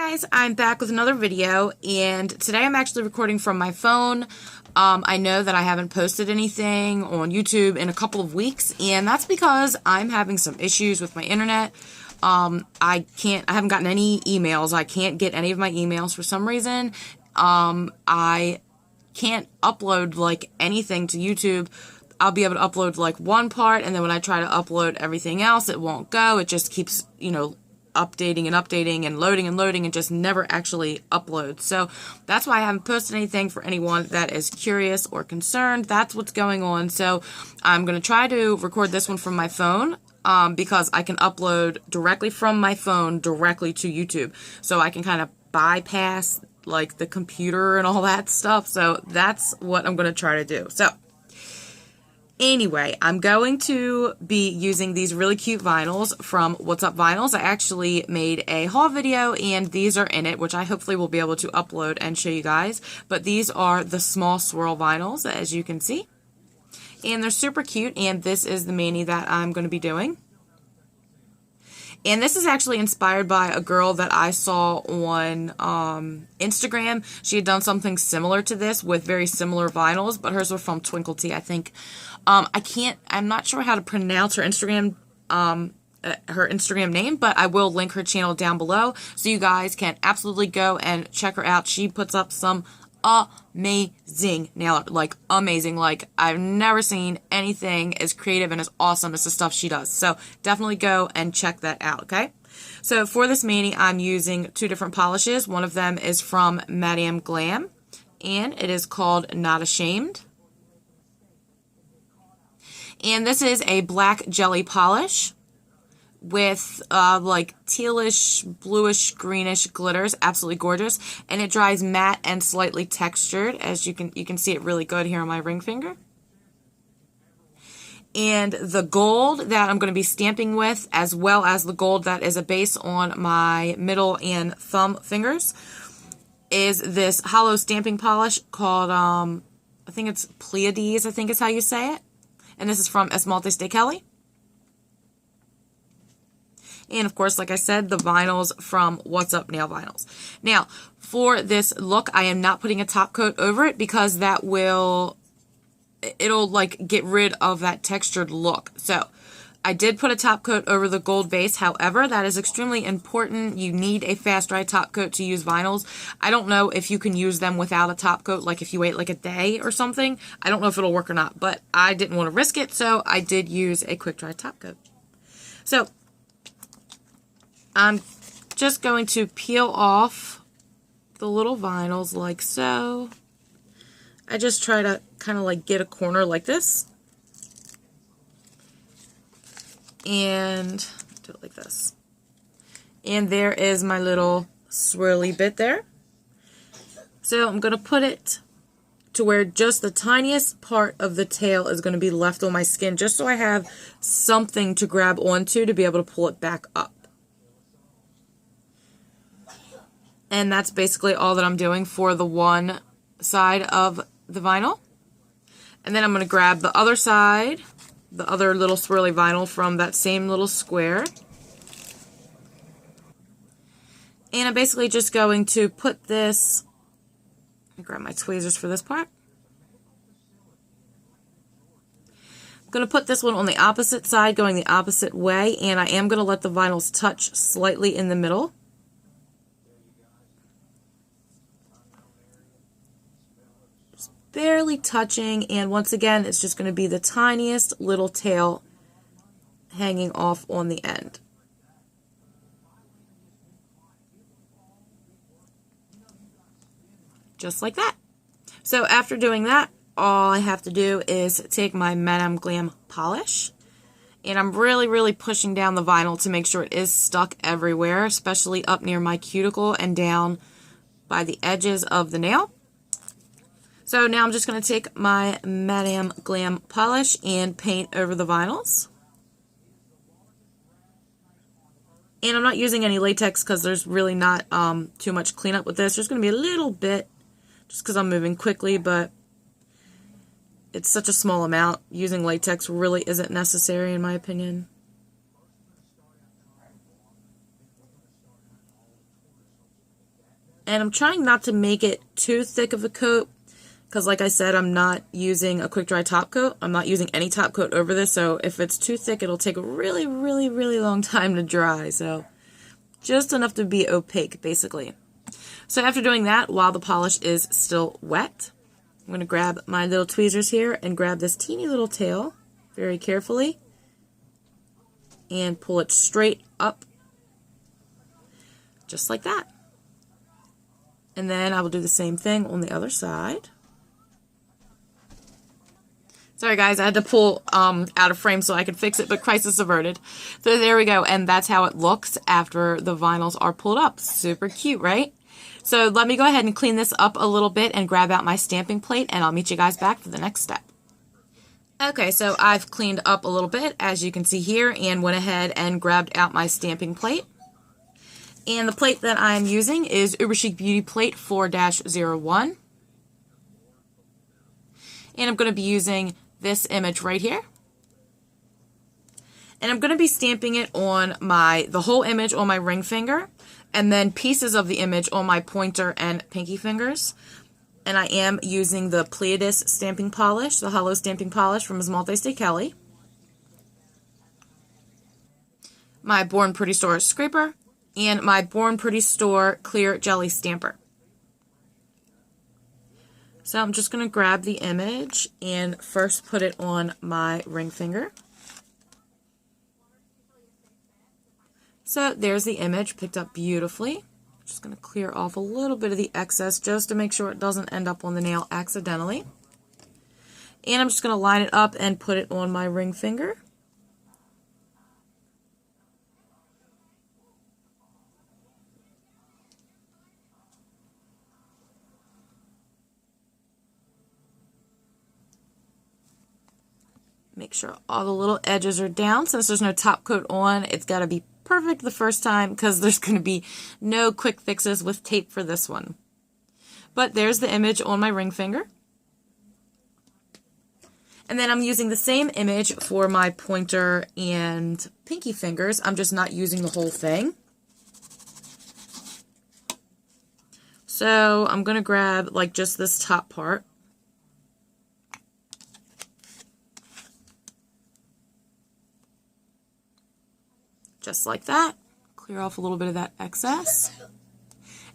Guys, I'm back with another video, and today I'm actually recording from my phone. I know that I haven't posted anything on YouTube in a couple of weeks, and that's because I'm having some issues with my internet. I haven't gotten any emails. I can't get any of my emails for some reason. I can't upload like anything to YouTube. I'll be able to upload like one part, and then when I try to upload everything else, it won't go. It just keeps, updating and loading and just never actually uploads. So that's why I haven't posted anything for anyone that is curious or concerned. That's what's going on. So I'm going to try to record this one from my phone because I can upload directly from my phone directly to YouTube. So I can kind of bypass like the computer and all that stuff. So that's what I'm going to try to do. So anyway, I'm going to be using these really cute vinyls from What's Up Vinyls. I actually made a haul video, and these are in it, which I hopefully will be able to upload and show you guys. But these are the small swirl vinyls, as you can see. And they're super cute, and this is the mani that I'm going to be doing. And this is actually inspired by a girl that I saw on Instagram. She had done something similar to this with very similar vinyls, but hers were from Twinkle Tea, I think. I'm not sure how to pronounce her Instagram name, but I will link her channel down below so you guys can absolutely go and check her out. She puts up some amazing nail art, like amazing. Like I've never seen anything as creative and as awesome as the stuff she does. So definitely go and check that out, okay? So for this mani, I'm using two different polishes. One of them is from Madame Glam, and it is called Not Ashamed. And this is a black jelly polish with like tealish, bluish, greenish glitters. Absolutely gorgeous. And it dries matte and slightly textured, as you can see it really good here on my ring finger. And the gold that I'm going to be stamping with, as well as the gold that is a base on my middle and thumb fingers, is this hollow stamping polish called, I think it's Pleiades, I think is how you say it. And this is from Esmaltes de Kelly. And of course, like I said, the vinyls from What's Up Nail Vinyls. Now, for this look, I am not putting a top coat over it because it'll like get rid of that textured look. So I did put a top coat over the gold base. However, that is extremely important. You need a fast dry top coat to use vinyls. I don't know if you can use them without a top coat, like if you wait like a day or something. I don't know if it'll work or not, but I didn't want to risk it, so I did use a quick dry top coat. So I'm just going to peel off the little vinyls like so. I just try to kind of like get a corner like this. And do it like this. And there is my little swirly bit there. So I'm going to put it to where just the tiniest part of the tail is going to be left on my skin, just so I have something to grab onto to be able to pull it back up. And that's basically all that I'm doing for the one side of the vinyl. And then I'm going to grab the other side, the other little swirly vinyl from that same little square. And I'm basically just going to put this, let me grab my tweezers for this part. I'm going to put this one on the opposite side, going the opposite way, and I am going to let the vinyls touch slightly in the middle. Just barely touching, and once again, it's just going to be the tiniest little tail hanging off on the end. Just like that. So after doing that, all I have to do is take my Madame Glam polish, and I'm really pushing down the vinyl to make sure it is stuck everywhere, especially up near my cuticle and down by the edges of the nail. So now I'm just going to take my Madame Glam polish and paint over the vinyls. And I'm not using any latex because there's really not too much cleanup with this. There's going to be a little bit just because I'm moving quickly, but it's such a small amount. Using latex really isn't necessary in my opinion. And I'm trying not to make it too thick of a coat because, like I said, I'm not using a quick dry top coat. I'm not using any top coat over this, so if it's too thick, it'll take a really, really, really long time to dry. So just enough to be opaque, basically. So after doing that, while the polish is still wet, I'm going to grab my little tweezers here and grab this teeny little tail very carefully and pull it straight up, just like that. And then I will do the same thing on the other side. Sorry guys, I had to pull out of frame so I could fix it, but crisis averted. So there we go, and that's how it looks after the vinyls are pulled up. Super cute, right? So let me go ahead and clean this up a little bit and grab out my stamping plate, and I'll meet you guys back for the next step. Okay, so I've cleaned up a little bit, as you can see here, and went ahead and grabbed out my stamping plate. And the plate that I'm using is Uber Chic Beauty Plate 4-01. And I'm going to be using this image right here. And I'm going to be stamping it on the whole image on my ring finger, and then pieces of the image on my pointer and pinky fingers. And I am using the Pleiades stamping polish, the hollow stamping polish from Esmalte de Kelly, my Born Pretty Store scraper, and my Born Pretty Store clear jelly stamper. So I'm just going to grab the image and first put it on my ring finger. So there's the image picked up beautifully. Just going to clear off a little bit of the excess just to make sure it doesn't end up on the nail accidentally. And I'm just going to line it up and put it on my ring finger. Make sure all the little edges are down. Since there's no top coat on, it's got to be perfect the first time because there's going to be no quick fixes with tape for this one. But there's the image on my ring finger. And then I'm using the same image for my pointer and pinky fingers. I'm just not using the whole thing. So I'm going to grab like just this top part. Just like that. Clear off a little bit of that excess.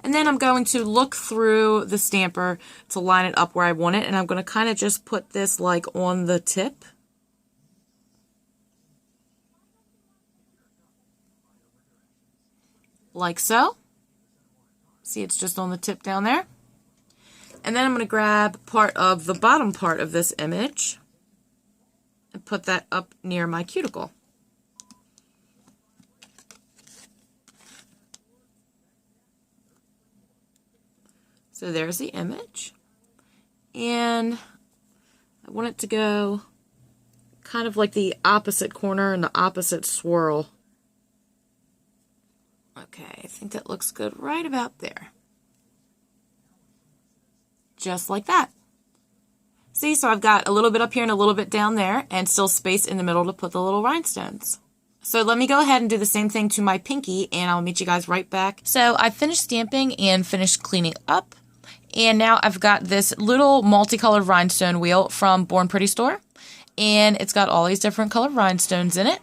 And then I'm going to look through the stamper to line it up where I want it. And I'm going to kind of just put this like on the tip. Like so. See, it's just on the tip down there. And then I'm going to grab part of the bottom part of this image and put that up near my cuticle. So there's the image, and I want it to go kind of like the opposite corner and the opposite swirl. Okay, I think that looks good right about there. Just like that. See, so I've got a little bit up here and a little bit down there, and still space in the middle to put the little rhinestones. So let me go ahead and do the same thing to my pinky, and I'll meet you guys right back. So I finished stamping and finished cleaning up. And now I've got this little multicolored rhinestone wheel from Born Pretty Store. And it's got all these different colored rhinestones in it.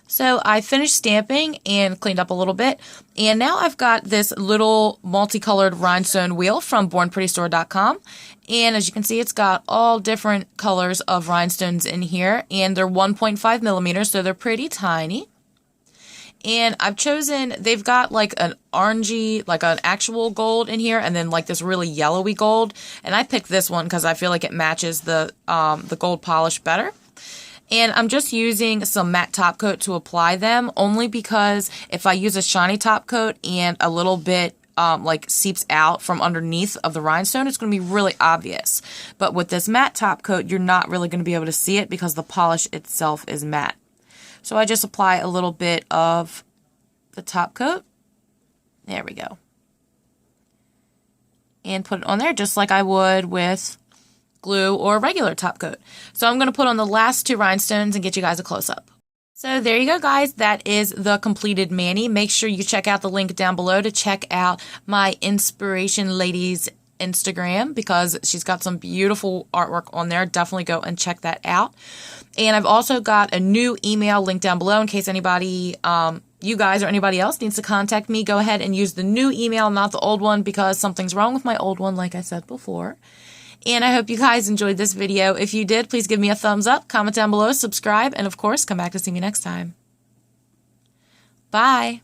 So I finished stamping and cleaned up a little bit. And now I've got this little multicolored rhinestone wheel from bornprettystore.com. And as you can see, it's got all different colors of rhinestones in here. And they're 1.5 millimeters, so they're pretty tiny. And I've chosen, they've got like an orangey, like an actual gold in here, and then like this really yellowy gold. And I picked this one because I feel like it matches the gold polish better. And I'm just using some matte top coat to apply them, only because if I use a shiny top coat and a little bit like seeps out from underneath of the rhinestone, it's going to be really obvious. But with this matte top coat, you're not really going to be able to see it because the polish itself is matte. So I just apply a little bit of the top coat. There we go. And put it on there just like I would with glue or regular top coat. So I'm going to put on the last two rhinestones and get you guys a close-up. So there you go, guys. That is the completed mani. Make sure you check out the link down below to check out my Inspiration Ladies Instagram because she's got some beautiful artwork on there. Definitely go and check that out. And I've also got a new email link down below in case anybody, you guys or anybody else needs to contact me. Go ahead and use the new email, not the old one, because something's wrong with my old one, like I said before. And I hope you guys enjoyed this video. If you did, please give me a thumbs up, comment down below, subscribe, and of course, come back to see me next time. Bye.